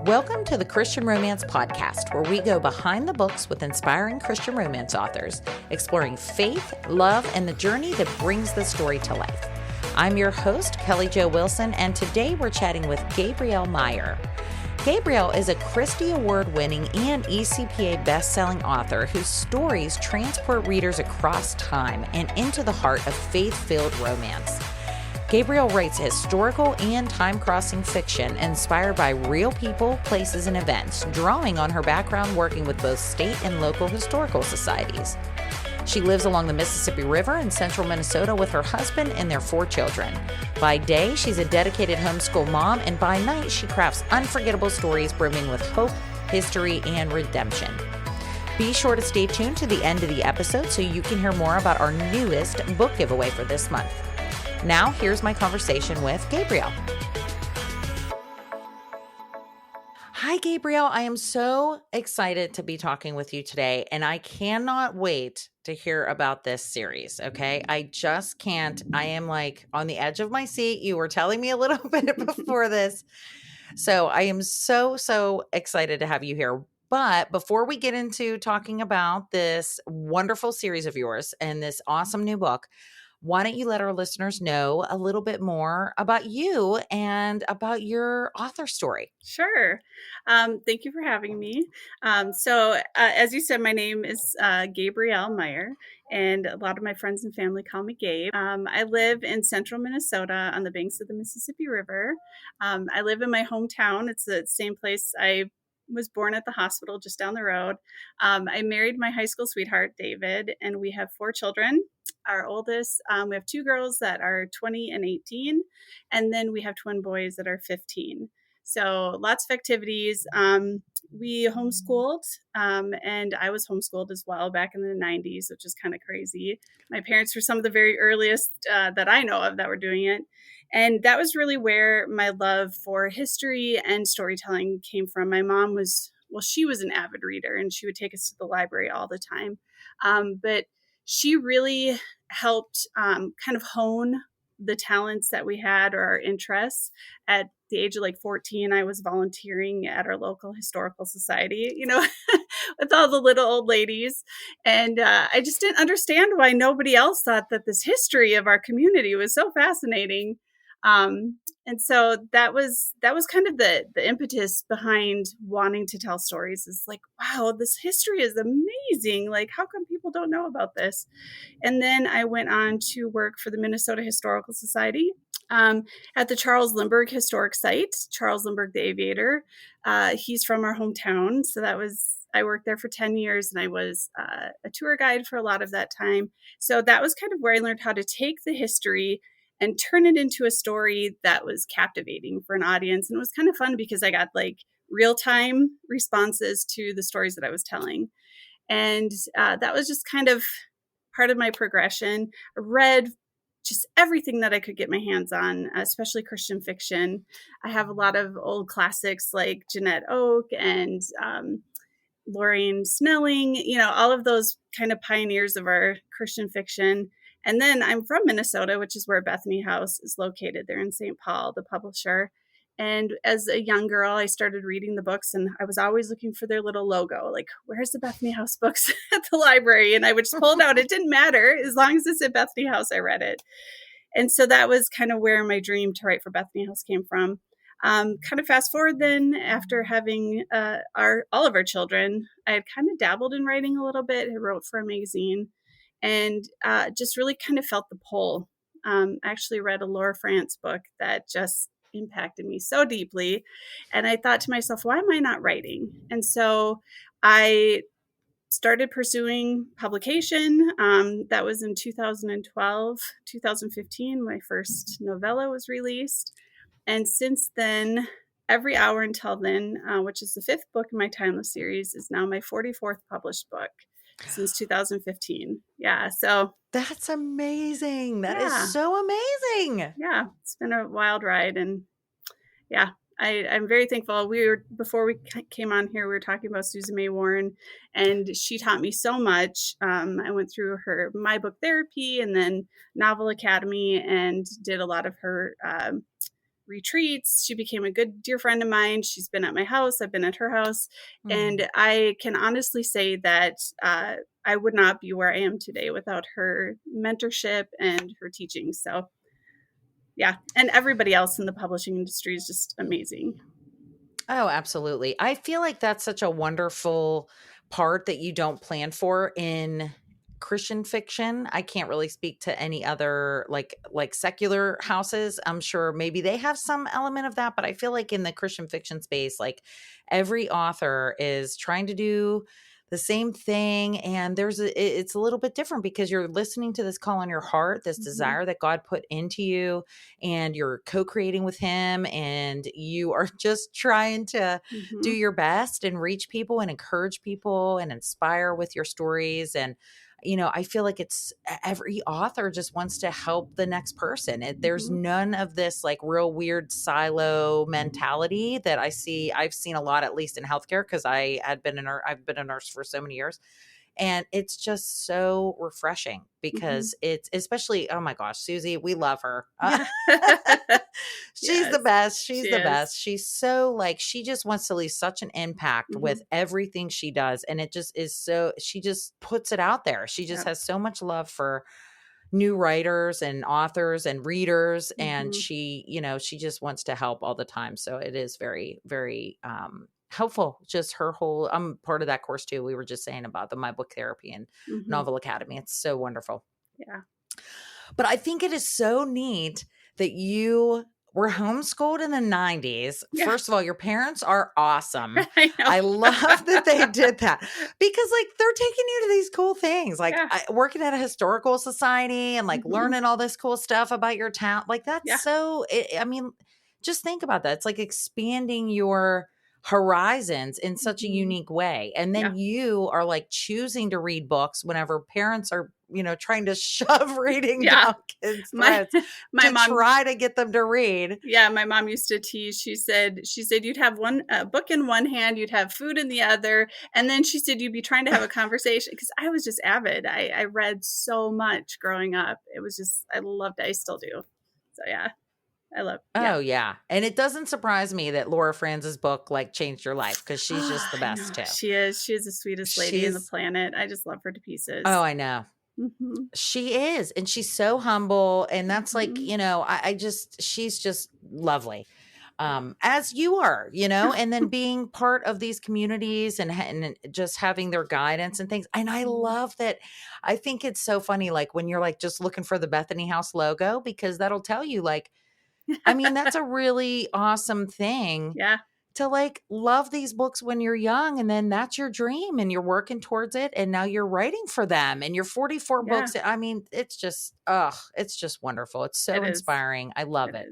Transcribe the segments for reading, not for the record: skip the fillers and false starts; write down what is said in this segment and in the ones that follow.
Welcome to the Christian Romance Podcast, where we go behind the books with inspiring Christian romance authors, exploring faith, love, and the journey that brings the story to life. I'm your host, Kelly Jo Wilson, and today we're chatting with Gabrielle Meyer. Gabrielle is a Christy Award-winning and ECPA bestselling author whose stories transport readers across time and into the heart of faith-filled romance. Gabrielle writes historical and time-crossing fiction inspired by real people, places, and events, drawing on her background working with both state and local historical societies. She lives along the Mississippi River in central Minnesota with her husband and their 4 children. By day, she's a dedicated homeschool mom, and by night, she crafts unforgettable stories brimming with hope, history, and redemption. Be sure to stay tuned to the end of the episode so you can hear more about our newest book giveaway for this month. Now, here's my conversation with Gabrielle. Hi, Gabrielle. I am so excited to be talking with you today, and I cannot wait to hear about this series, okay? I just can't. I am like on the edge of my seat. You were telling me a little bit before this. So I am so excited to have you here. But before we get into talking about this wonderful series of yours and this awesome new book, why don't you let our listeners know a little bit more about you and about your author story? Sure. Thank you for having me. As you said, my name is Gabrielle Meyer, and a lot of my friends and family call me Gabe. I live in central Minnesota on the banks of the Mississippi River. I live in my hometown. It's the same place I was born at the hospital just down the road. I married my high school sweetheart, David, and we have 4 children. Our oldest, we have 2 girls that are 20 and 18, and then we have twin boys that are 15. So lots of activities. We homeschooled, and I was homeschooled as well back in the 90s, which is kind of crazy. My parents were some of the very earliest that I know of that were doing it. And that was really where my love for history and storytelling came from. My mom she was an avid reader, and she would take us to the library all the time. But she really helped kind of hone the talents that we had or our interests. At the age of 14, I was volunteering at our local historical society, with all the little old ladies. And I just didn't understand why nobody else thought that this history of our community was so fascinating. And so that was kind of the impetus behind wanting to tell stories, is wow, this history is amazing. How come people don't know about this? And then I went on to work for the Minnesota Historical Society at the Charles Lindbergh Historic Site. Charles Lindbergh, the aviator, he's from our hometown. So I worked there for 10 years, and I was a tour guide for a lot of that time. So that was kind of where I learned how to take the history and turn it into a story that was captivating for an audience. And it was kind of fun because I got real-time responses to the stories that I was telling. And that was just kind of part of my progression. I read just everything that I could get my hands on, especially Christian fiction. I have a lot of old classics like Jeanette Oak and Lorraine Snelling, all of those kind of pioneers of our Christian fiction. And then I'm from Minnesota, which is where Bethany House is located. They're in St. Paul, the publisher. And as a young girl, I started reading the books, and I was always looking for their little logo. Where's the Bethany House books at the library? And I would just pull it out. It didn't matter. As long as it's at Bethany House, I read it. And so that was kind of where my dream to write for Bethany House came from. Kind of fast forward then, after having all of our children, I had kind of dabbled in writing a little bit. I wrote for a magazine. And just really kind of felt the pull. I actually read a Laura France book that just impacted me so deeply. And I thought to myself, why am I not writing? And so I started pursuing publication. That was in 2012, 2015, my first novella was released. And since then, Every Hour Until Then, which is the 5th book in my Timeless series, is now my 44th published book since 2015. Yeah. So that's amazing. That is so amazing. Yeah. It's been a wild ride. And yeah, I'm very thankful. Before we came on here, we were talking about Susan May Warren, and she taught me so much. I went through my book therapy and then Novel Academy, and did a lot of her retreats. She became a good dear friend of mine. She's been at my house. I've been at her house. And I can honestly say that I would not be where I am today without her mentorship and her teaching. So yeah. And everybody else in the publishing industry is just amazing. Oh, absolutely. I feel like that's such a wonderful part that you don't plan for in Christian fiction. I can't really speak to any other like secular houses. I'm sure maybe they have some element of that, but I feel like in the Christian fiction space, like every author is trying to do the same thing, and it's a little bit different because you're listening to this call on your heart, this desire that God put into you, and you're co-creating with him, and you are just trying to do your best and reach people and encourage people and inspire with your stories. And I feel like it's every author just wants to help the next person. There's none of this like real weird silo mentality that I've seen a lot, at least in healthcare, because I've been a nurse for so many years. And it's just so refreshing because it's especially, oh my gosh, Susie, we love her. She's the best. She's the best. She's so like, she just wants to leave such an impact with everything she does. And it just is so, she just puts it out there. She just has so much love for new writers and authors and readers. And she just wants to help all the time. So it is very, very, helpful. Just her whole, I'm part of that course too. We were just saying about the My Book Therapy and Novel Academy. It's so wonderful. Yeah. But I think it is so neat that you were homeschooled in the 90s. Yeah. First of all, your parents are awesome. I love that they did that because like they're taking you to these cool things, like working at a historical society and like learning all this cool stuff about your town. Like that's so, I mean, just think about that. It's like expanding your horizons in such a unique way. And then you are like choosing to read books whenever parents are, trying to shove reading down kids' throats my mom, try to get them to read. Yeah. My mom used to tease. She said you'd have one book in one hand, you'd have food in the other. And then she said, you'd be trying to have a conversation because I was just avid. I read so much growing up. It was just, I loved it. I still do. So yeah. I love. Oh yeah. And it doesn't surprise me that Laura Franz's book like changed your life because she's just the best too. She is. She is the sweetest lady in the planet. I just love her to pieces. Oh, I know. She is. And she's so humble. And that's like, she's just lovely. As you are, and then being part of these communities and just having their guidance and things. And I love that. I think it's so funny. Like when you're like just looking for the Bethany House logo, because that'll tell you like, I mean, that's a really awesome thing. Yeah. To like love these books when you're young, and then that's your dream and you're working towards it. And now you're writing for them and you're 44 books. I mean, it's just wonderful. It's so inspiring. I love it.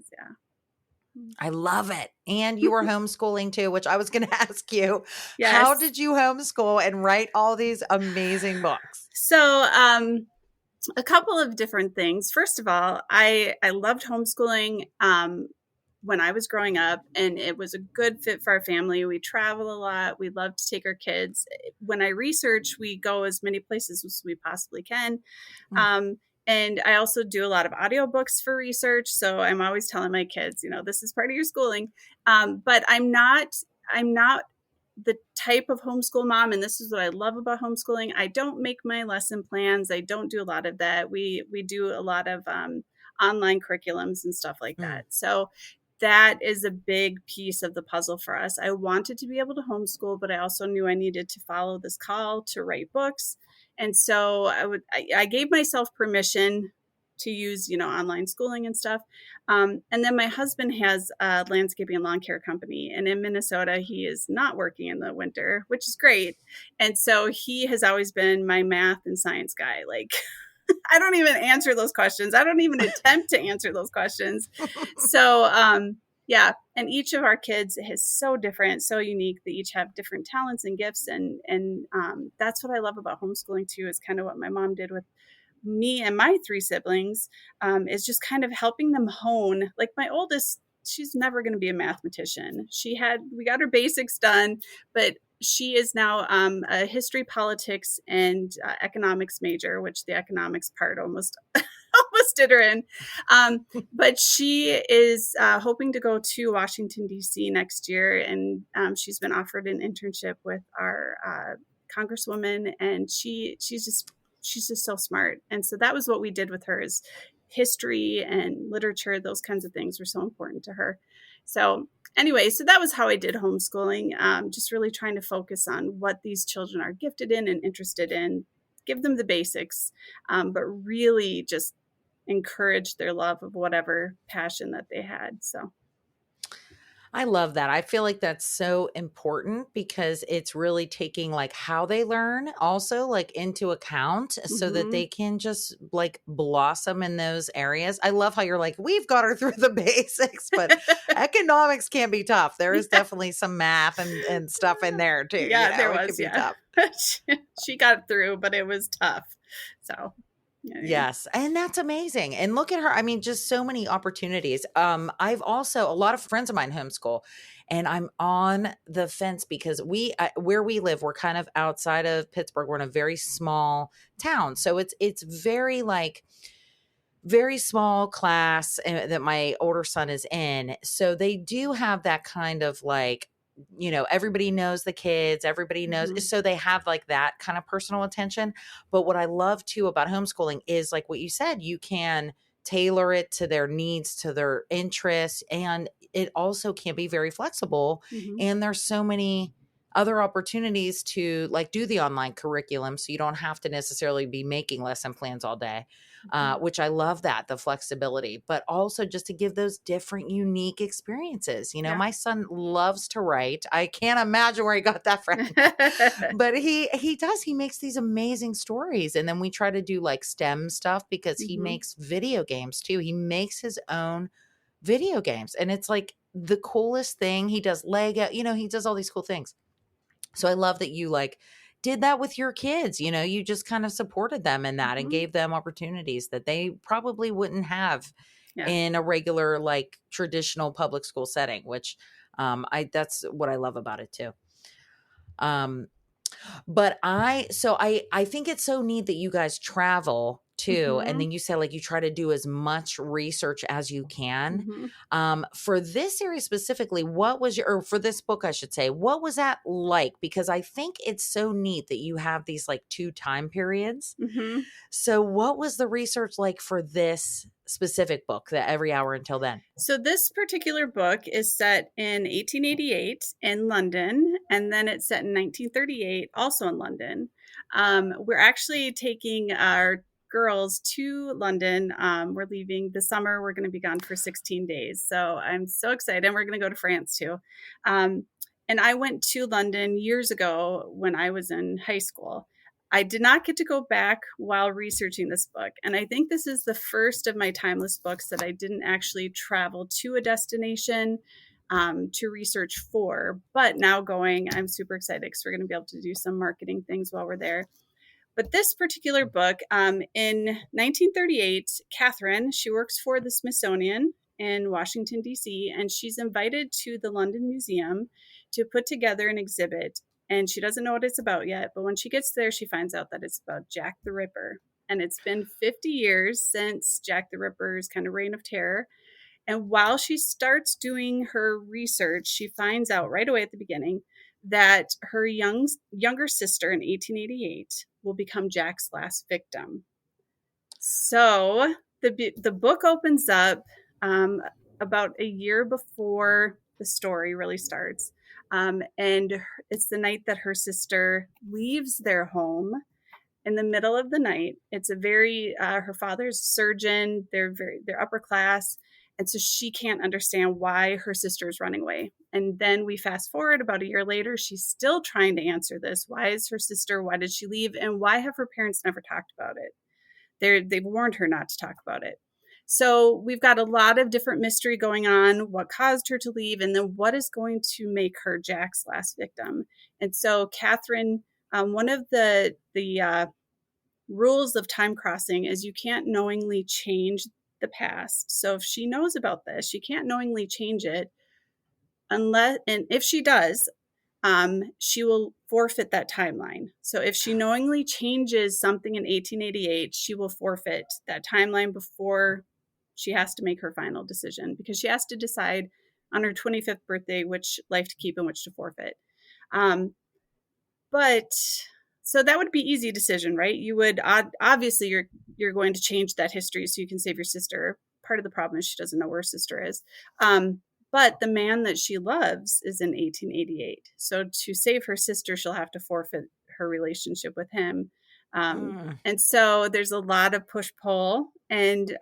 I love it. And you were homeschooling too, which I was going to ask you. Yes. How did you homeschool and write all these amazing books? So, a couple of different things. First of all, I loved homeschooling when I was growing up, and it was a good fit for our family. We travel a lot. We love to take our kids. When I research, we go as many places as we possibly can. And I also do a lot of audiobooks for research. So I'm always telling my kids, this is part of your schooling. But I'm not the type of homeschool mom. And this is what I love about homeschooling. I don't make my lesson plans. I don't do a lot of that. We do a lot of online curriculums and stuff like that. So that is a big piece of the puzzle for us. I wanted to be able to homeschool, but I also knew I needed to follow this call to write books. And so I gave myself permission to use, online schooling and stuff. And then my husband has a landscaping and lawn care company. And in Minnesota, he is not working in the winter, which is great. And so he has always been my math and science guy. Like, I don't even answer those questions. I don't even attempt to answer those questions. So, yeah. And each of our kids is so different, so unique. They each have different talents and gifts. And that's what I love about homeschooling too, is kind of what my mom did with me and my three siblings, is just kind of helping them hone. Like my oldest, she's never going to be a mathematician. We got her basics done, but she is now a history, politics, and economics major, which the economics part almost ghosted her in. But she is hoping to go to Washington, D.C. next year. And she's been offered an internship with our congresswoman. And she's just so smart. And so that was what we did with her, is history and literature. Those kinds of things were so important to her. So anyway, so that was how I did homeschooling, just really trying to focus on what these children are gifted in and interested in, give them the basics, but really just encourage their love of whatever passion that they had. So I love that. I feel like that's so important because it's really taking like how they learn also like into account so that they can just like blossom in those areas. I love how you're like, we've got her through the basics, but economics can be tough. There is definitely some math and stuff in there too. Yeah, there was. It can be tough. She got through, but it was tough. So yes. And that's amazing. And look at her. I mean, just so many opportunities. I've also, a lot of friends of mine homeschool, and I'm on the fence because where we live, we're kind of outside of Pittsburgh. We're in a very small town. So it's very very small class that my older son is in. So they do have that kind of like, everybody knows the kids, everybody knows. So they have like that kind of personal attention. But what I love too about homeschooling is like what you said, you can tailor it to their needs, to their interests. And it also can be very flexible. And there's so many other opportunities to like do the online curriculum. So you don't have to necessarily be making lesson plans all day. Which I love that, the flexibility, but also just to give those different, unique experiences. My son loves to write. I can't imagine where he got that from, but he does. He makes these amazing stories. And then we try to do like STEM stuff because he makes video games too. He makes his own video games. And it's like the coolest thing. He does Lego, he does all these cool things. So I love that you like did that with your kids. You just kind of supported them in that and gave them opportunities that they probably wouldn't have in a regular, like traditional public school setting, which that's what I love about it too. But I think it's so neat that you guys travel too. And then you say like you try to do as much research as you can. For this series specifically, for this book, I should say, what was that like? Because I think it's so neat that you have these like 2 time periods. So what was the research like for this specific book, that Every Hour Until Then? So this particular book is set in 1888 in London, and then it's set in 1938, also in London. We're actually taking our girls to London. We're leaving this summer. We're going to be gone for 16 days. So I'm so excited. We're going to go to France too. And I went to London years ago when I was in high school. I did not get to go back while researching this book. And I think this is the first of my timeless books that I didn't actually travel to a destination to research for. But now going, I'm super excited because we're going to be able to do some marketing things while we're there. But this particular book, in 1938, Catherine, she works for the Smithsonian in Washington, D.C., and she's invited to the London Museum to put together an exhibit. And she doesn't know what it's about yet, but when she gets there, she finds out that it's about Jack the Ripper. And it's been 50 years since Jack the Ripper's kind of reign of terror. And while she starts doing her research, she finds out right away at the beginning that her younger sister in 1888 will become Jack's last victim. So the book opens up about a year before the story really starts. And it's the night that her sister leaves their home in the middle of the night. It's a very, her father's a surgeon. They're upper class. And so she can't understand why her sister is running away. And then we fast forward about a year later, she's still trying to answer this. Why is her sister? Why did she leave? And why have her parents never talked about it? They've warned her not to talk about it. So we've got a lot of different mystery going on. What caused her to leave? And then what is going to make her Jack's last victim? And so Catherine, one of the rules of time crossing is you can't knowingly change the past. So if she knows about this, she can't knowingly change it unless, and if she does, she will forfeit that timeline. So if she knowingly changes something in 1888, she will forfeit that timeline before she has to make her final decision, because she has to decide on her 25th birthday which life to keep and which to forfeit. But so that would be easy decision, right? You would obviously you're going to change that history so you can save your sister. Part of the problem is she doesn't know where her sister is. But the man that she loves is in 1888. So to save her sister, she'll have to forfeit her relationship with him. And so there's a lot of push-pull. And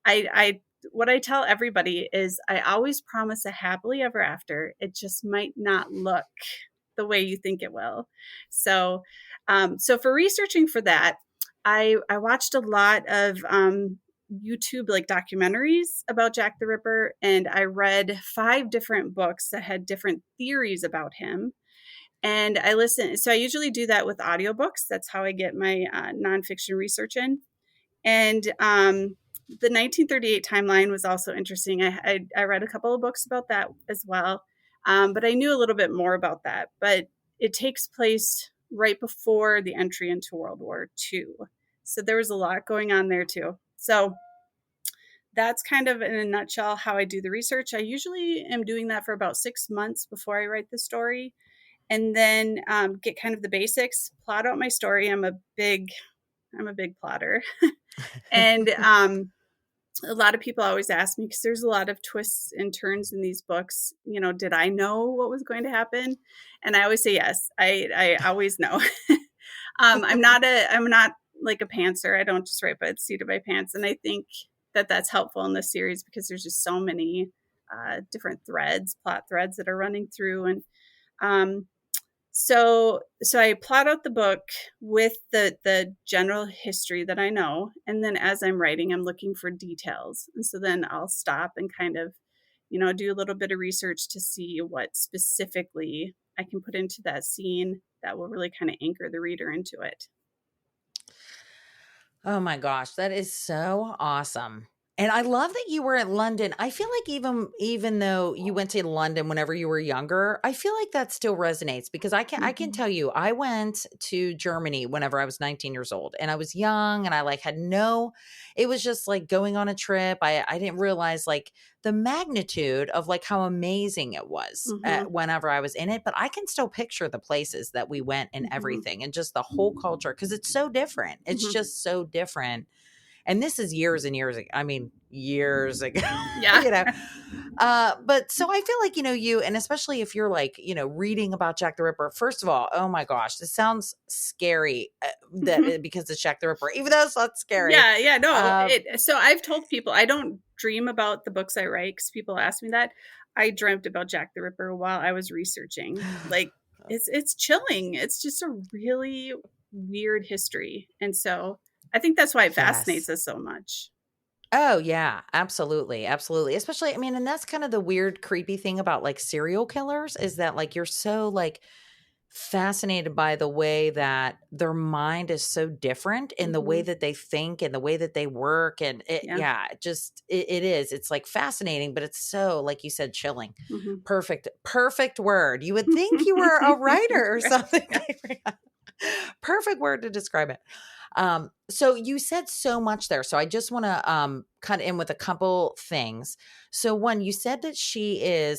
I what I tell everybody is I always promise a happily ever after. It just might not look the way you think it will. So for researching for that, I watched a lot of YouTube like documentaries about Jack the Ripper, and I read 5 different books that had different theories about him. And I listened. So I usually do that with audiobooks. That's how I get my nonfiction research in. And the 1938 timeline was also interesting. I read a couple of books about that as well. But I knew a little bit more about that. But it takes place right before the entry into World War II. So there was a lot going on there too. So that's kind of in a nutshell how I do the research. I usually am doing that for about 6 months before I write the story, and then get kind of the basics, plot out my story. I'm a big plotter. And a lot of people always ask me, because there's a lot of twists and turns in these books, did I know what was going to happen? And I always say yes. I always know. I'm not like a pantser. I don't just write by the seat of my pants. And I think that that's helpful in this series because there's just so many different plot threads that are running through. And so I plot out the book with the general history that I know. And then as I'm writing, I'm looking for details. And so then I'll stop and kind of, do a little bit of research to see what specifically I can put into that scene that will really kind of anchor the reader into it. Oh my gosh, that is so awesome. And I love that you were in London. I feel like even though you went to London whenever you were younger, I feel like that still resonates because I can tell you, I went to Germany whenever I was 19 years old, and I was young, and I like it was just like going on a trip. I didn't realize like the magnitude of like how amazing it was whenever I was in it, but I can still picture the places that we went and everything, and just the whole culture, because it's so different. It's just so different. And this is years and years ago. I mean, years ago. Yeah. But so I feel like, you, and especially if you're like, reading about Jack the Ripper, first of all, oh my gosh, this sounds scary because it's Jack the Ripper, even though it's not scary. Yeah. No. So I've told people I don't dream about the books I write, because people ask me that. I dreamt about Jack the Ripper while I was researching. Like it's chilling. It's just a really weird history. And so I think that's why it fascinates us so much. Oh, yeah, absolutely. Absolutely. Especially, I mean, and that's kind of the weird, creepy thing about like serial killers is that like you're so like fascinated by the way that their mind is so different in the way that they think and the way that they work. And it is. It's like fascinating, but it's so, like you said, chilling. Perfect word. You would think you were a writer or something. Perfect word to describe it. So you said so much there. So I just want to cut in with a couple things. So one, you said that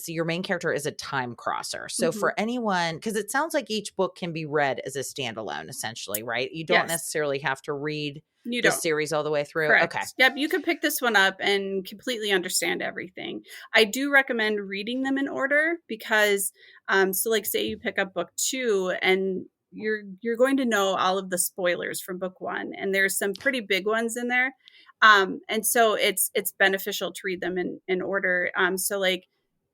your main character is a time crosser. So for anyone, because it sounds like each book can be read as a standalone, essentially, right? You don't necessarily have to read the series all the way through. Correct. Okay. Yep. You could pick this one up and completely understand everything. I do recommend reading them in order because, so like say you pick up book 2 and you're going to know all of the spoilers from book 1, and there's some pretty big ones in there. And so it's beneficial to read them in order. So like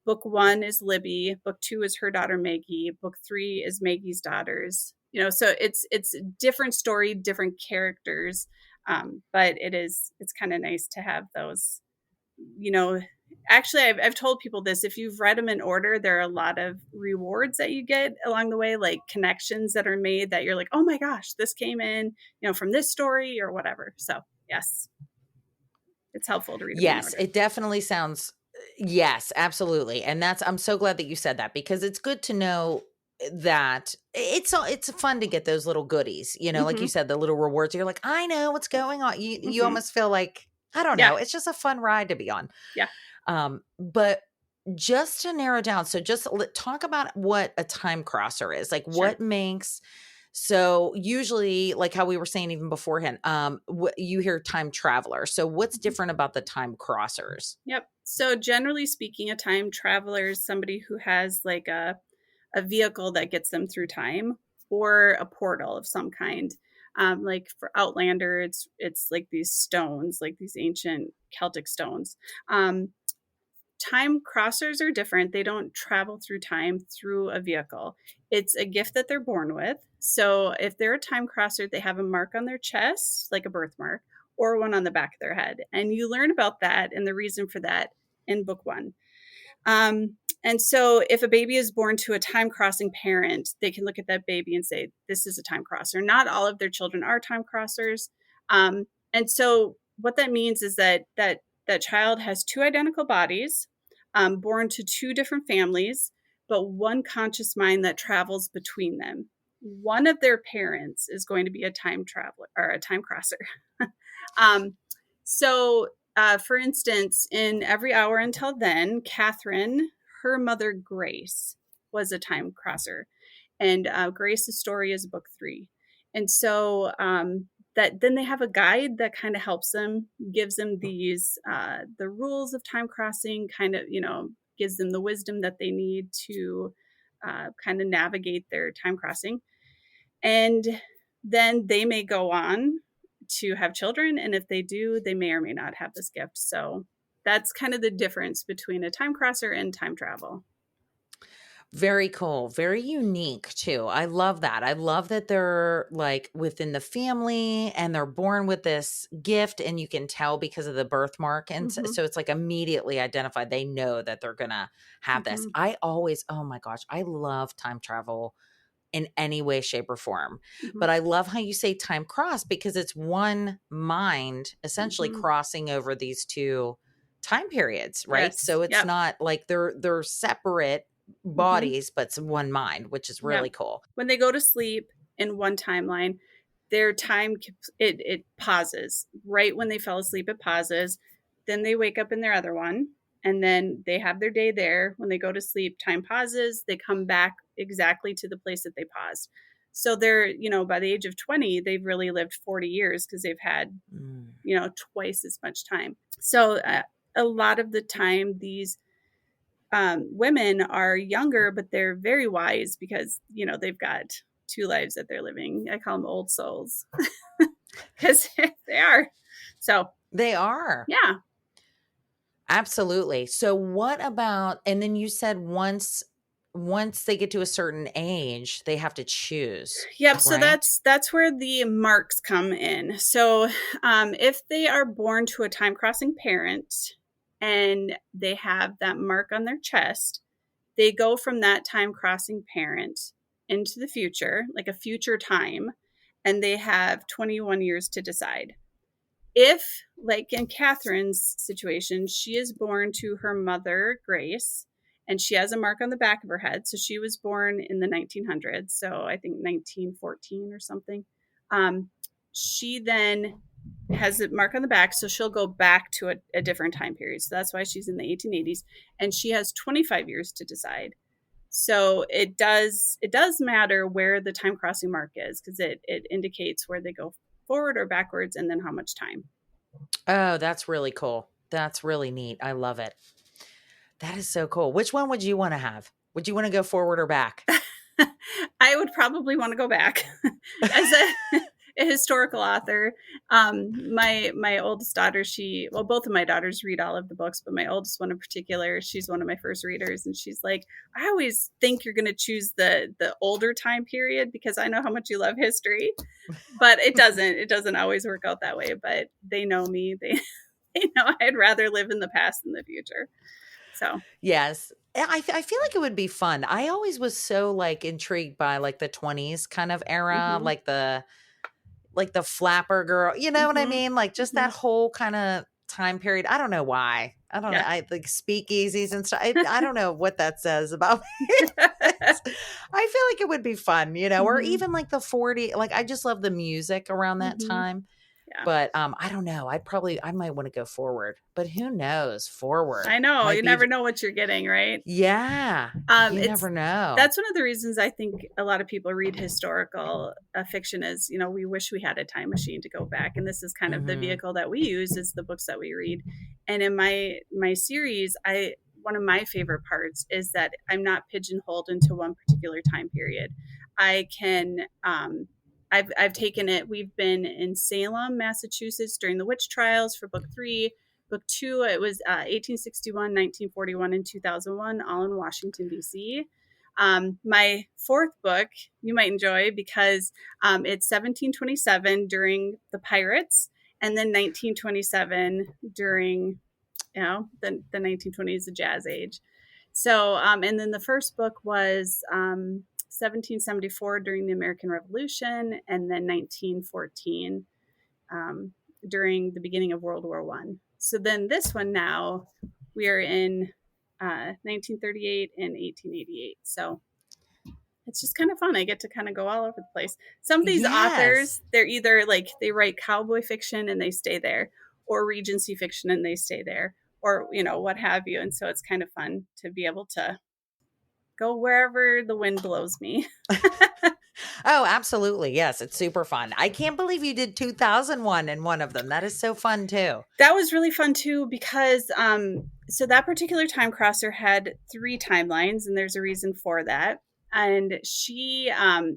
book 1 is Libby, book 2 is her daughter Maggie, book 3 is Maggie's daughters. So it's different story, different characters. But it's kind of nice to have those, actually, I've told people this. If you've read them in order, there are a lot of rewards that you get along the way, like connections that are made that you're like, oh my gosh, this came in, from this story or whatever. So yes, it's helpful to read them in order. It definitely sounds. Yes, absolutely. And I'm so glad that you said that, because it's good to know that it's fun to get those little goodies, like you said, the little rewards. You're like, I know what's going on. You almost feel like, I don't Yeah. know. It's just a fun ride to be on. Yeah. But just to narrow down, so just talk about what a time crosser is. Like, Sure. what makes, so usually, like how we were saying even beforehand, you hear time traveler. So what's different about the time crossers? Yep. So generally speaking, a time traveler is somebody who has like a vehicle that gets them through time, or a portal of some kind. Like for Outlander, it's like these stones, like these ancient Celtic stones. Time crossers are different. They don't travel through time through a vehicle. It's a gift that they're born with. So if they're a time crosser, they have a mark on their chest, like a birthmark, or one on the back of their head. And you learn about that and the reason for that in book 1. And so if a baby is born to a time crossing parent, they can look at that baby and say, this is a time crosser. Not all of their children are time crossers. And so what that means is that child has 2 identical bodies, born to 2 different families, but one conscious mind that travels between them. One of their parents is going to be a time traveler or a time crosser. For instance, in Every Hour Until Then, Catherine, her mother Grace, was a time crosser. And Grace's story is book 3. And so that then they have a guide that kind of helps them, gives them these, the rules of time crossing, kind of, gives them the wisdom that they need to kind of navigate their time crossing. And then they may go on to have children. And if they do, they may or may not have this gift. So that's kind of the difference between a time crosser and time travel. Very cool. Very unique too. I love that. I love that they're like within the family and they're born with this gift, and you can tell because of the birthmark. And so it's like immediately identified. They know that they're going to have this. I always, oh my gosh, I love time travel in any way, shape, or form. But I love how you say time cross, because it's one mind essentially crossing over these 2 time periods, right? Yes. So it's not like they're separate bodies, but it's one mind, which is really cool. When they go to sleep in one timeline, their time, it pauses. Right when they fell asleep, it pauses. Then they wake up in their other one, and then they have their day there. When they go to sleep, time pauses. They come back exactly to the place that they paused. So they're, by the age of 20, they've really lived 40 years because they've had, twice as much time. So a lot of the time, these women are younger, but they're very wise because, they've got 2 lives that they're living. I call them old souls because they are. So they are. Yeah. Absolutely. So what about, and then you said once they get to a certain age, they have to choose. Yep. Right? So that's where the marks come in. So if they are born to a time crossing parent and they have that mark on their chest, they go from that time crossing parent into the future, like a future time, and they have 21 years to decide. If, like in Catherine's situation, she is born to her mother, Grace, and she has a mark on the back of her head. So she was born in the 1900s. So I think 1914 or something. She then has a mark on the back. So she'll go back to a different time period. So that's why she's in the 1880s. And she has 25 years to decide. So it does matter where the time crossing mark is, because it indicates where they go forward or backwards, and then how much time. Oh, that's really cool. That's really neat. I love it. That is so cool. Which one would you want to have? Would you want to go forward or back? I would probably want to go back. As a historical author, my oldest daughter, both of my daughters read all of the books, but my oldest one in particular, she's one of my first readers, and she's like, I always think you're going to choose the older time period because I know how much you love history, but it doesn't always work out that way. But they know me. They know I'd rather live in the past than the future. So yes. I feel like it would be fun. I always was so like intrigued by like the 20s kind of era, like the flapper girl, you know what I mean? Like just that whole kind of time period. I don't know why. I don't know. Yeah. I like speakeasies and stuff. I don't know what that says about me. I feel like it would be fun, or Mhm. even like the 40, like I just love the music around that Mhm. time. Yeah. But I don't know. I might want to go forward, but who knows? Forward I know. might You be, never know what you're getting, right? yeah, you It's never know. That's one of the reasons I think a lot of people read historical fiction is, we wish we had a time machine to go back. And this is kind of the Hmm. vehicle that we use is the books that we read. And in my series, one of my favorite parts is that I'm not pigeonholed into one particular time period. I can I've taken it. We've been in Salem, Massachusetts during the witch trials for book 3. Book 2, it was 1861, 1941, and 2001, all in Washington, D.C. My fourth book you might enjoy because it's 1727 during the pirates, and then 1927 during, the 1920s, the Jazz Age. So, and then the first book was 1774 during the American Revolution, and then 1914 um, during the beginning of World War One. So then this one now we are in 1938 and 1888. So it's just kind of fun. I get to kind of go all over the place. Some of these Yes. authors, they're either like they write cowboy fiction and they stay there, or Regency fiction and they stay there, or what have you. And so it's kind of fun to be able to go wherever the wind blows me. Oh, absolutely. Yes, it's super fun. I can't believe you did 2001 in one of them. That is so fun too. That was really fun too because so that particular time crosser had 3 timelines, and there's a reason for that. And she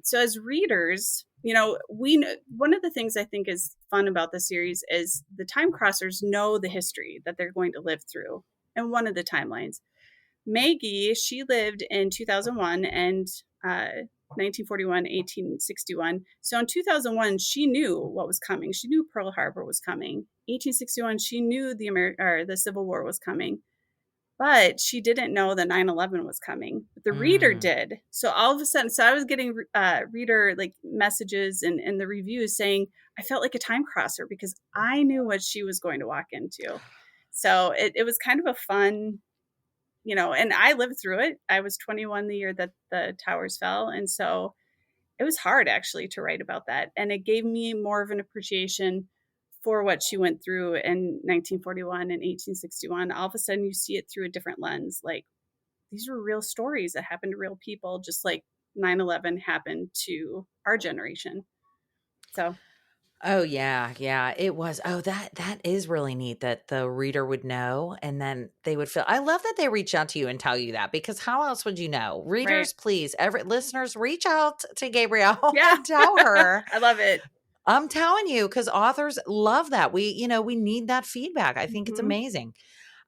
so as readers, one of the things I think is fun about the series is the time crossers know the history that they're going to live through. And one of the timelines, Maggie, she lived in 2001 and 1941, 1861. So in 2001, she knew what was coming. She knew Pearl Harbor was coming. 1861, she knew the Civil War was coming, but she didn't know that 9/11 was coming. But the reader Mm. did. So all of a sudden, so I was getting reader like messages and the reviews saying I felt like a time crosser because I knew what she was going to walk into. So it was kind of a fun, and I lived through it. I was 21 the year that the towers fell. And so it was hard actually to write about that. And it gave me more of an appreciation for what she went through in 1941 and 1861. All of a sudden you see it through a different lens. Like these were real stories that happened to real people, just like 9/11 happened to our generation. So Oh yeah, yeah, it was. Oh, that is really neat that the reader would know and then they would feel. I love that they reach out to you and tell you that because how else would you know? right. Readers, please, every listeners, reach out to Gabrielle Yeah. and tell her. I love it. I'm telling you, because authors love that. We need that feedback. I think it's Mm-hmm. amazing.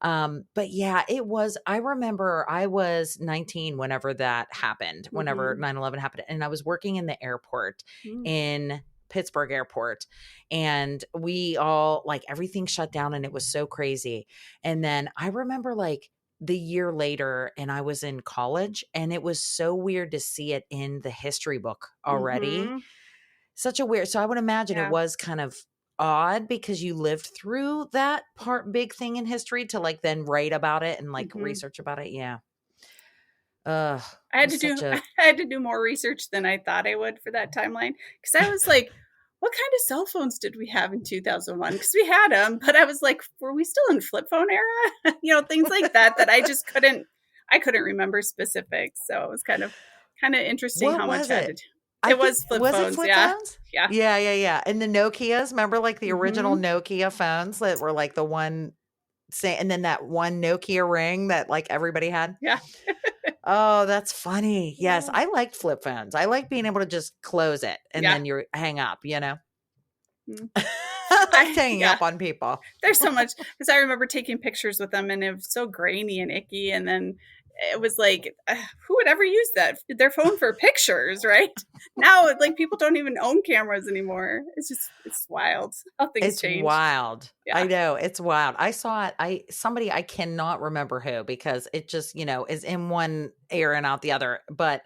But yeah, it was. I remember I was 19 whenever that happened, whenever Mm-hmm. 9/11 happened, and I was working in the airport Mm-hmm. in Pittsburgh airport, and we all like everything shut down, and it was so crazy. And then I remember like the year later, and I was in college, and it was so weird to see it in the history book already. Mm-hmm. Such a weird. So I would imagine it Yeah. was kind of odd because you lived through that big thing in history to like then write about it and like Mm-hmm. research about it. Yeah. I It had was to do such a I had to do more research than I thought I would for that timeline because I was like, what kind of cell phones did we have in 2001? Because we had them, but I was like, were we still in flip phone era? Things like that I just couldn't remember specifics. So it was kind of interesting what how much was I had to it? do. I It think was flip was it phones, flip yeah. phones? Yeah. Yeah, yeah, yeah. And the Nokias, remember like the original Mm-hmm. Nokia phones that were like the one say and then that one Nokia ring that like everybody had? Yeah. Oh, that's funny. Yes, Yeah. I liked flip phones. I like being able to just close it and Yeah. then you hang up. Mm. I liked hanging Yeah. up on people. There's so much because I remember taking pictures with them and it was so grainy and icky. And then it was like, who would ever use their phone for pictures, right? Now, like people don't even own cameras anymore. It's wild how things It's change. wild. I Yeah. know, it's wild. I saw it. I cannot remember who because it just, is in one ear and out the other. But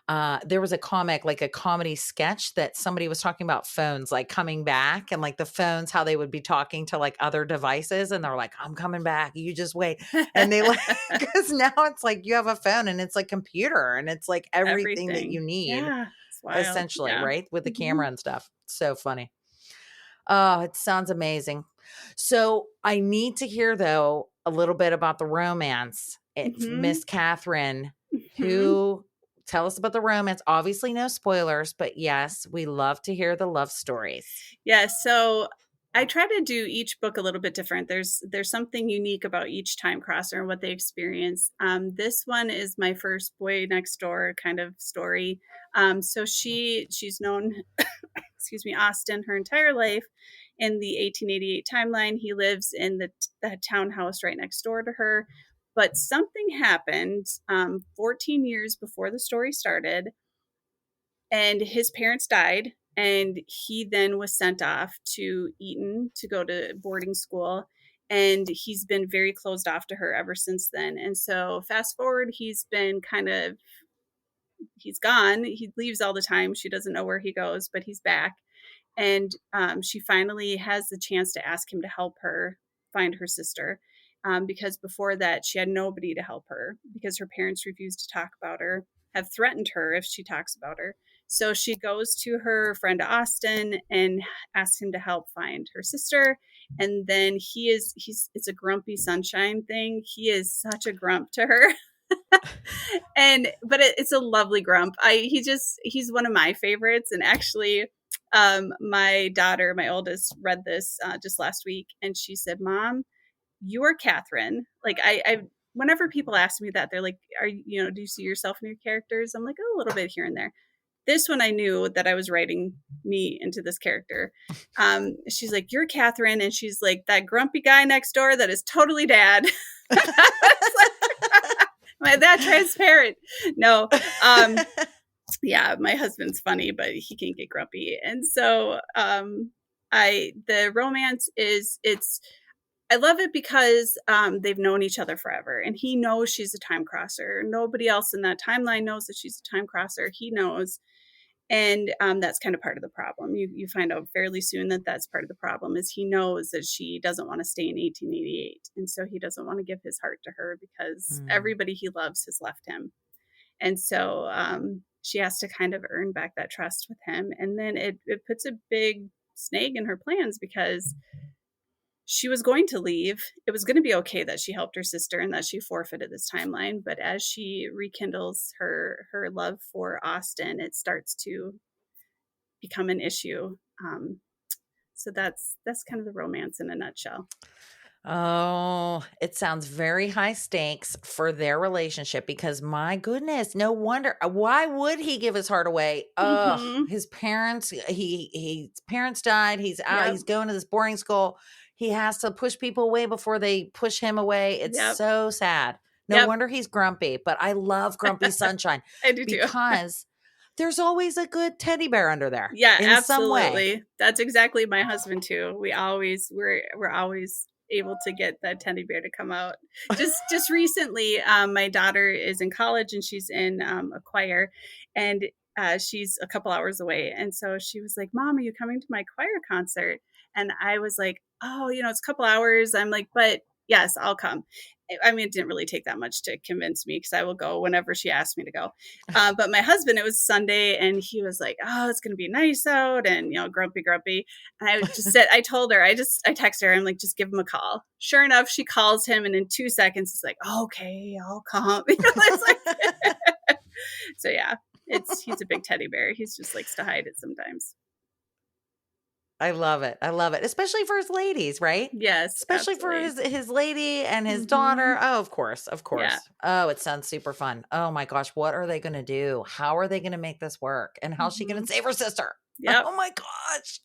there was a comic, like a comedy sketch that somebody was talking about phones, like coming back and like the phones, how they would be talking to like other devices. And they're like, I'm coming back. You just wait. And they like, because now it's like you have a phone and it's like computer and it's like everything that you Everything. need Yeah. It's wild. essentially, Yeah. right? With the Mhm. camera and stuff. So funny. Oh, it sounds amazing. So I need to hear though a little bit about the romance. Mhm. Miss Catherine, Mhm. who tell us about the romance. Obviously, no spoilers, but yes, we love to hear the love stories. Yeah, so I try to do each book a little bit different. There's something unique about each time crosser and what they experience. This one is my first boy next door kind of story. So she's known, excuse me, Austin her entire life. In the 1888 timeline, he lives in the townhouse right next door to her. But something happened 14 years before the story started, and his parents died, and he then was sent off to Eton to go to boarding school, and he's been very closed off to her ever since then. And so fast forward, he's been kind of, he's gone, he leaves all the time, she doesn't know where he goes, but he's back. And she finally has the chance to ask him to help her find her sister, because before that she had nobody to help her because her parents refused to talk about her, have threatened her if she talks about her. So she goes to her friend Austin and asks him to help find her sister. And then he's it's a grumpy sunshine thing. He is such a grump to her. And but it's a lovely grump. He's one of my favorites. And actually, my daughter, my oldest, read this just last week, and she said, "Mom, you are Catherine." Like I whenever people ask me that, they're like, "Are you do you see yourself in your characters?" I'm like, "Oh, a little bit here and there." This one, I knew that I was writing me into this character. She's like, "You're Catherine," and she's like, "That grumpy guy next door that is totally dad." Am I that transparent? No. Yeah, my husband's funny, but he can get grumpy. And so the romance is, it's, I love it because they've known each other forever, and he knows she's a time crosser. Nobody else in that timeline knows that she's a time crosser. He knows. And that's kind of part of the problem. You find out fairly soon that that's part of the problem, is he knows that she doesn't want to stay in 1888. And so he doesn't want to give his heart to her because everybody he loves has left him. And so she has to kind of earn back that trust with him. And then it puts a big snag in her plans because she was going to leave. It was going to be okay that she helped her sister and that she forfeited this timeline. But as she rekindles her love for Austin, it starts to become an issue. So that's kind of the romance in a nutshell. Oh, it sounds very high stakes for their relationship because my goodness, no wonder. Why would he give his heart away? Oh, Mm-hmm. his parents, his parents died. He's out, Yep. he's going to this boarding school. He has to push people away before they push him away. It's Yep. so sad. No Yep. wonder he's grumpy, but I love Grumpy Sunshine I do too. because there's always a good teddy bear under there. Yeah, in some way. absolutely. That's exactly my husband too. We're always able to get that teddy bear to come out. Just recently, my daughter is in college and she's in a choir, and she's a couple hours away. And so she was like, "Mom, are you coming to my choir concert?" And I was like, "Oh, it's a couple hours." I'm like, "But yes, I'll come." I mean, it didn't really take that much to convince me because I will go whenever she asks me to go. But my husband, it was Sunday, and he was like, "Oh, it's going to be nice out," and grumpy. And I just said, I told her, I texted her, I'm like, "Just give him a call." Sure enough, she calls him, and in 2 seconds, he's like, "Okay, I'll come." So yeah, he's a big teddy bear. He just likes to hide it sometimes. I love it. I love it. Especially for his ladies, right? Yes, Especially absolutely. for his lady and his Mhm. daughter. Oh, of course. Of course. Yeah. Oh, it sounds super fun. Oh my gosh. What are they going to do? How are they going to make this work? And how's she going to save her sister? Yep. Oh my gosh.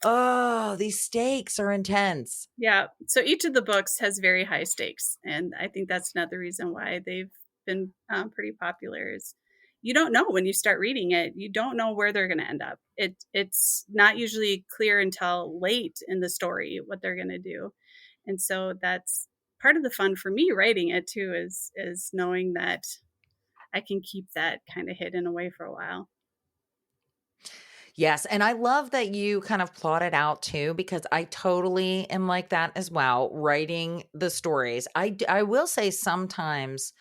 Oh, these stakes are intense. Yeah. So each of the books has very high stakes. And I think that's another reason why they've been pretty popular, is you don't know when you start reading it. You don't know where they're going to end up. It's not usually clear until late in the story what they're going to do. And so that's part of the fun for me writing it too, is knowing that I can keep that kind of hidden away for a while. Yes, and I love that you kind of plot it out too, because I totally am like that as well, writing the stories. I will say sometimes,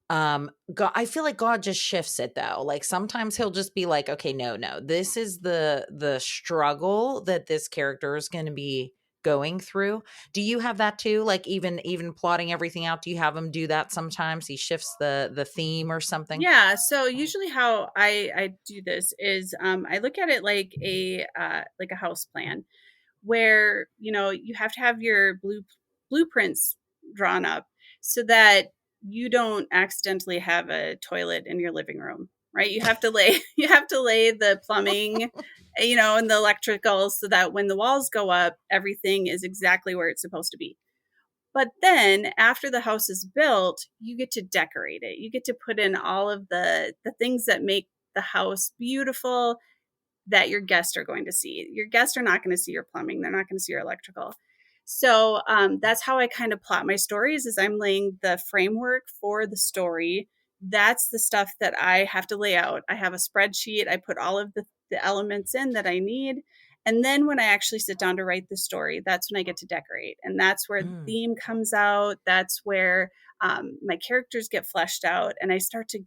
God, I feel like God just shifts it though. Like sometimes he'll just be like, okay, no, this is the struggle that this character is going to be going through. Do you have that too? Like even plotting everything out, do you have him do that sometimes? He shifts the theme or something? Yeah, so usually how I do this is I look at it like a house plan, where you have to have your blueprints drawn up so that you don't accidentally have a toilet in your living room, right? You have to lay you have to lay the plumbing, and the electrical, so that when the walls go up, everything is exactly where it's supposed to be. But then after the house is built, you get to decorate it. You get to put in all of the things that make the house beautiful, that your guests are going to see. Your guests are not going to see your plumbing. They're not going to see your electrical. So that's how I kind of plot my stories, is I'm laying the framework for the story. That's the stuff that I have to lay out. I have a spreadsheet. I put all of the elements in that I need. And then when I actually sit down to write the story, that's when I get to decorate. And that's where the Mm. theme comes out. That's where my characters get fleshed out, and I start to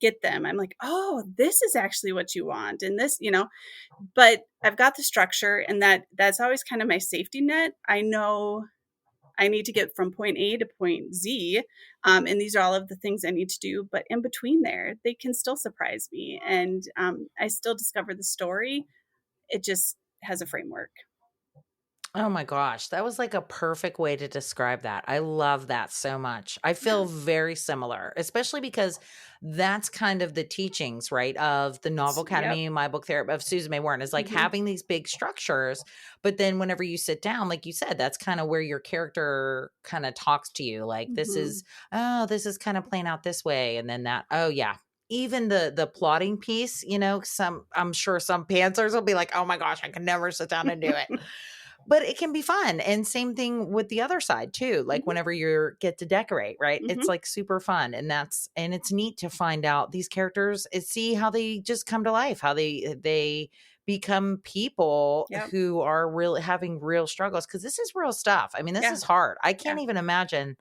get them. I'm like, oh, this is actually what you want. And this, but I've got the structure, and that's always kind of my safety net. I know I need to get from point A to point Z, and these are all of the things I need to do. But in between there, they can still surprise me, and I still discover the story. It just has a framework. Oh my gosh, that was like a perfect way to describe that. I love that so much. I Yeah. feel very similar, especially because that's kind of the teachings, right, of the Novel Yep. Academy, my book therapy of Susan May Warren, is like Hmm. having these big structures. But then whenever you sit down, like you said, that's kind of where your character kind of talks to you. Like Hmm. this is kind of playing out this way. And then that, oh yeah. Even the plotting piece, some I'm sure some pantsers will be like, oh my gosh, I can never sit down and do it, but it can be fun. And same thing with the other side too. Like Hmm. whenever you get to decorate, right? It's Hmm. like super fun. And it's neat to find out these characters and see how they just come to life, how they become people Yep. who are really having real struggles. Cause this is real stuff. I mean, this Yeah. is hard. I Yeah. can't even imagine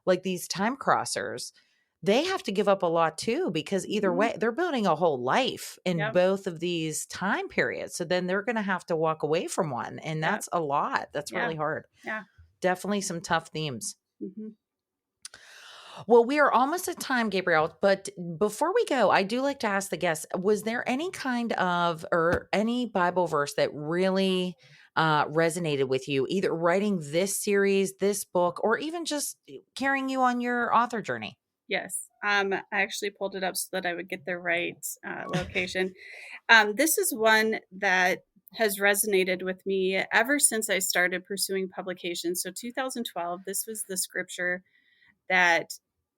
like these time crossers, they have to give up a lot too, because either Hmm. way, they're building a whole life in Yep. both of these time periods. So then they're going to have to walk away from one. And Yep. that's a lot. That's Yeah. really hard. Yeah. Definitely some tough themes. Hmm. Well, we are almost at time, Gabrielle. But before we go, I do like to ask the guests, was there any kind of or any Bible verse that really resonated with you, either writing this series, this book, or even just carrying you on your author journey? Yes. I actually pulled it up so that I would get the right location. This is one that has resonated with me ever since I started pursuing publication. So 2012, this was the scripture that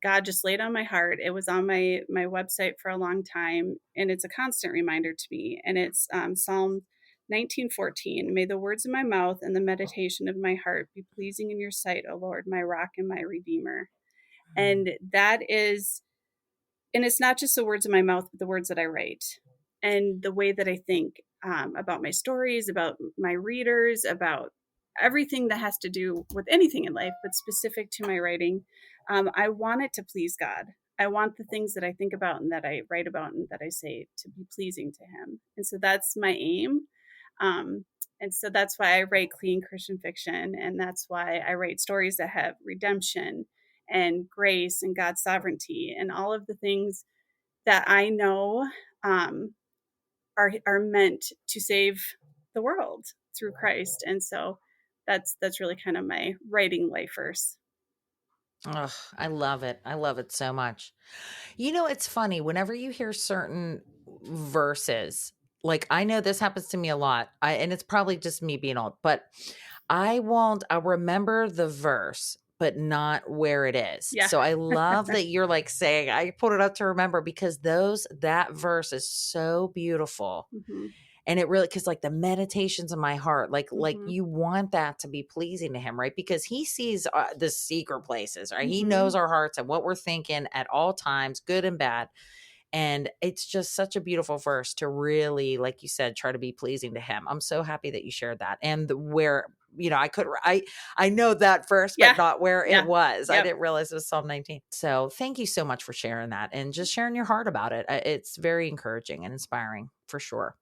God just laid on my heart. It was on my website for a long time, and it's a constant reminder to me. And it's Psalm 19:14. May the words of my mouth and the meditation of my heart be pleasing in your sight, O Lord, my rock and my redeemer. Mm. And that is, and it's not just the words of my mouth, but the words that I write and the way that I think about my stories, about my readers, about everything that has to do with anything in life, but specific to my writing. I want it to please God. I want the things that I think about and that I write about and that I say to be pleasing to Him. And so that's my aim. Um, and so that's why I write clean Christian fiction. And that's why I write stories that have redemption and grace and God's sovereignty and all of the things that I know um, are meant to save the world through Christ. And so that's really kind of my writing life verse. Ugh, I love it. I love it so much. It's funny whenever you hear certain verses, like I know this happens to me a lot. And it's probably just me being old, but I'll remember the verse, but not where it is. Yeah. So I love that you're like saying, I put it up to remember, because that verse is so beautiful. Hmm. And it really, because like the meditations of my heart, like Mm-hmm. you want that to be pleasing to him, right? Because he sees the secret places, right? He Mm-hmm. knows our hearts and what we're thinking at all times, good and bad. And it's just such a beautiful verse to really, like you said, try to be pleasing to him. I'm so happy that you shared that. And where, I know that verse, Yeah. but not where it Yeah. was. I Yep. didn't realize it was Psalm 19. So thank you so much for sharing that and just sharing your heart about it. It's very encouraging and inspiring for sure.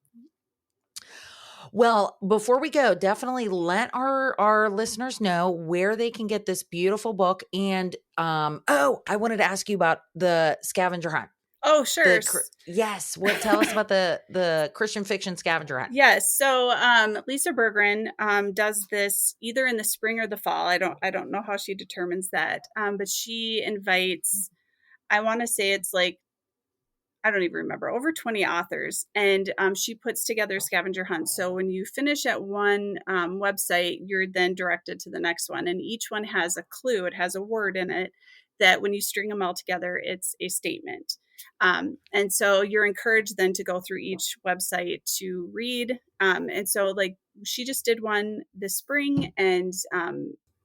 Well, before we go, definitely let our listeners know where they can get this beautiful book. And I wanted to ask you about the scavenger hunt. Oh, sure. Yes. Tell us about the Christian fiction scavenger hunt. Yes. So Lisa Berggren does this either in the spring or the fall. I don't know how she determines that. But she invites, I want to say it's like, I don't even remember, over 20 authors. And she puts together a scavenger hunt. So when you finish at one website, you're then directed to the next one. And each one has a clue. It has a word in it that when you string them all together, it's a statement. And so you're encouraged then to go through each website to read. And so like she just did one this spring, and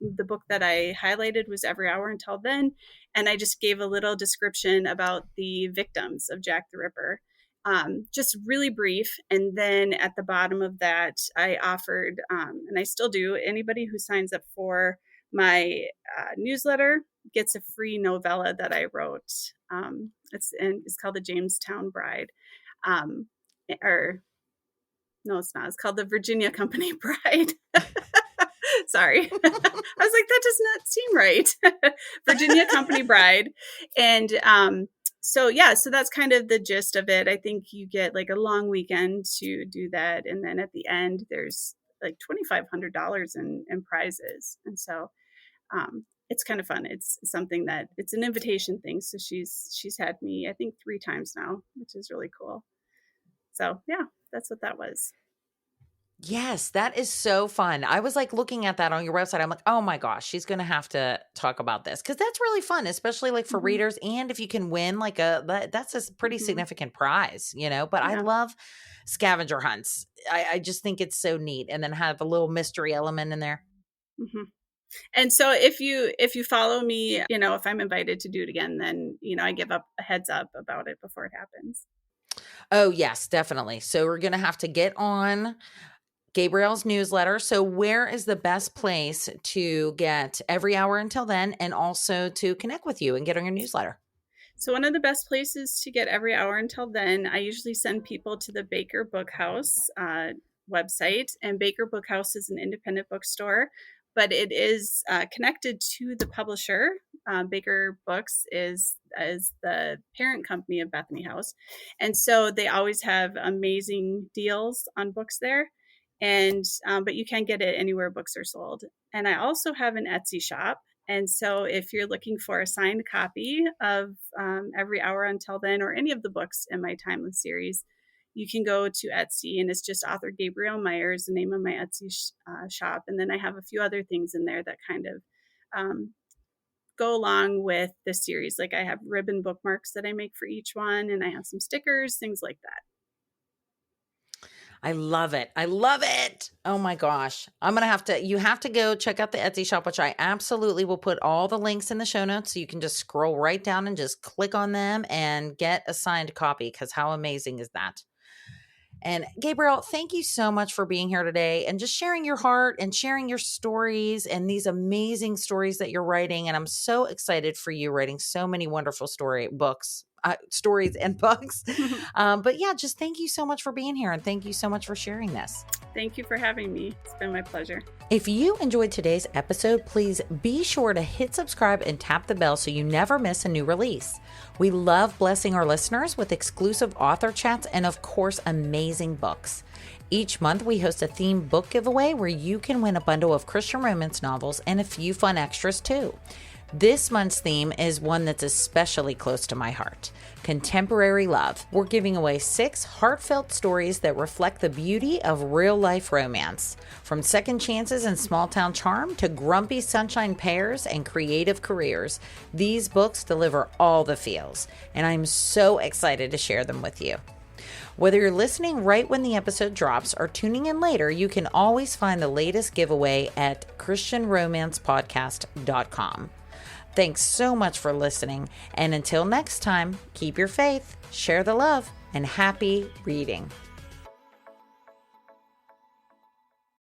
the book that I highlighted was Every Hour Until Then. And I just gave a little description about the victims of Jack the Ripper, just really brief. And then at the bottom of that, I offered, and I still do, anybody who signs up for my newsletter gets a free novella that I wrote. It's called The Jamestown Bride. No, it's not. It's called The Virginia Company Bride. Sorry. I was like, that does not seem right. Virginia Company Bride. And so that's kind of the gist of it. I think you get like a long weekend to do that. And then at the end, there's like $2,500 in prizes. And so it's kind of fun. It's something that it's an invitation thing. So she's had me, I think 3 times now, which is really cool. So yeah, that's what that was. Yes, that is so fun. I was like looking at that on your website. I'm like, oh my gosh, she's going to have to talk about this because that's really fun, especially like for readers. And if you can win like that's a pretty significant prize, but I love scavenger hunts. I just think it's so neat. And then have a little mystery element in there. Mm-hmm. And so if you follow me, if I'm invited to do it again, then, I give up a heads up about it before it happens. Oh yes, definitely. So we're going to have to get on Gabrielle's newsletter. So where is the best place to get Every Hour Until Then and also to connect with you and get on your newsletter? So one of the best places to get Every Hour Until Then, I usually send people to the Baker Bookhouse website. And Baker Bookhouse is an independent bookstore, but it is connected to the publisher. Baker Books is the parent company of Bethany House. And so they always have amazing deals on books there. And but you can get it anywhere books are sold. And I also have an Etsy shop. And so if you're looking for a signed copy of Every Hour Until Then or any of the books in my Timeless series, you can go to Etsy, and it's just author Gabrielle Meyer is the name of my Etsy shop. And then I have a few other things in there that kind of go along with the series. Like I have ribbon bookmarks that I make for each one, and I have some stickers, things like that. I love it. I love it. Oh my gosh. You have to go check out the Etsy shop, which I absolutely will put all the links in the show notes. So you can just scroll right down and just click on them and get a signed copy. Because how amazing is that? And Gabrielle, thank you so much for being here today and just sharing your heart and sharing your stories and these amazing stories that you're writing. And I'm so excited for you writing so many wonderful stories and books. But yeah, just thank you so much for being here. And thank you so much for sharing this. Thank you for having me. It's been my pleasure. If you enjoyed today's episode, please be sure to hit subscribe and tap the bell so you never miss a new release. We love blessing our listeners with exclusive author chats and, of course, amazing books. Each month, we host a themed book giveaway where you can win a bundle of Christian romance novels and a few fun extras, too. This month's theme is one that's especially close to my heart: contemporary love. We're giving away 6 heartfelt stories that reflect the beauty of real-life romance. From second chances and small-town charm to grumpy sunshine pairs and creative careers, these books deliver all the feels, and I'm so excited to share them with you. Whether you're listening right when the episode drops or tuning in later, you can always find the latest giveaway at christianromancepodcast.com. Thanks so much for listening, and until next time, keep your faith, share the love, and happy reading.